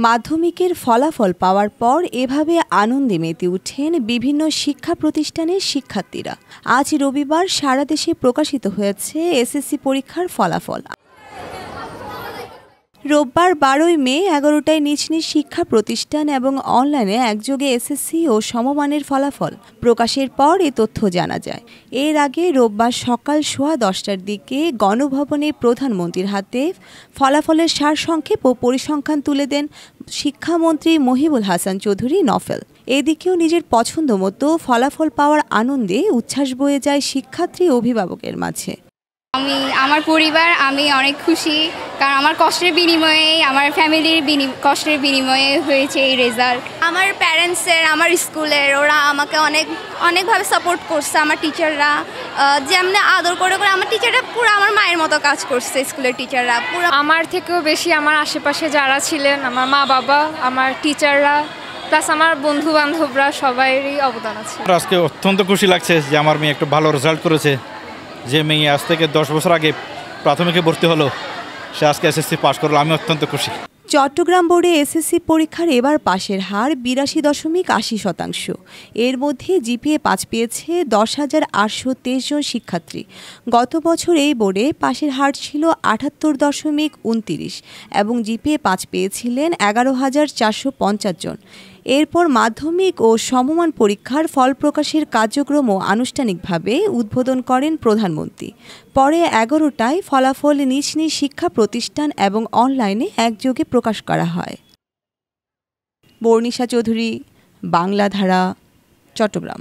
মাধ্যমিকের ফলাফল পাওয়ার পর এভাবে আনন্দে মেতে ওঠেন বিভিন্ন শিক্ষা প্রতিষ্ঠানের শিক্ষার্থীরা। আজ রবিবার সারা দেশে প্রকাশিত হয়েছে এসএসসি পরীক্ষার ফলাফল। রোববার 12 মে 11টায় নিজ নিজ শিক্ষা প্রতিষ্ঠান এবং অনলাইনে একযোগে এসএসসি ও সমমানের ফলাফল প্রকাশের পর এ তথ্য জানা যায়। এর আগে রোববার সকাল 10:15টার দিকে গণভবনে প্রধানমন্ত্রীর হাতে ফলাফলের সারসংক্ষেপ ও পরিসংখ্যান তুলে দেন শিক্ষামন্ত্রী মহিবুল হাসান চৌধুরী নফেল। এদিকেও নিজের পছন্দ মতো ফলাফল পাওয়ার আনন্দে উচ্ছ্বাস বয়ে যায় শিক্ষার্থী অভিভাবকের মাঝে। আমার পরিবার আমি অনেক খুশি, কারণ আমার কষ্টের বিনিময়ে, আমার ফ্যামিলির কষ্টের বিনিময়ে হয়েছে এই রেজাল্ট। আমার প্যারেন্টসের, আমার স্কুলের, ওরা আমাকে অনেকভাবে সাপোর্ট করছে। আমার টিচাররা যেমনি আদর করে আমার টিচাররা পুরো আমার মায়ের মতো কাজ করছে। স্কুলের টিচাররা পুরো আমার থেকেও বেশি আমার আশেপাশে যারা ছিলেন, আমার মা বাবা, আমার টিচাররা প্লাস আমার বন্ধু বান্ধবরা সবাইয়েরই অবদান আছে। আজকে অত্যন্ত খুশি লাগছে যে আমার মেয়ে একটা ভালো রেজাল্ট করেছে। যে মেয়ে আজ থেকে 10 বছর আগে প্রাথমিকে ভর্তি হলো, সে আজকে এসএসসি পাশ করলো। আমি অত্যন্ত খুশি। চট্টগ্রাম বোর্ডে এসএসসি পরীক্ষার এবার পাশের হার 82.80%। এর মধ্যে জিপিএ 5 পেয়েছে 10,823 জন শিক্ষার্থী। গত বছর এই বোর্ডে পাশের হার ছিল 78.29 এবং জিপিএ 5 পেয়েছিলেন 11,450 জন। এরপর মাধ্যমিক ও সমমান পরীক্ষার ফল প্রকাশের কার্যক্রমও আনুষ্ঠানিকভাবে উদ্বোধন করেন প্রধানমন্ত্রী। পরে 11টায় ফলাফল নিজ নিজ শিক্ষা প্রতিষ্ঠান এবং অনলাইনে একযোগে প্রকাশ করা হয়। বর্ণিশা চৌধুরী, বাংলাধারা, চট্টগ্রাম।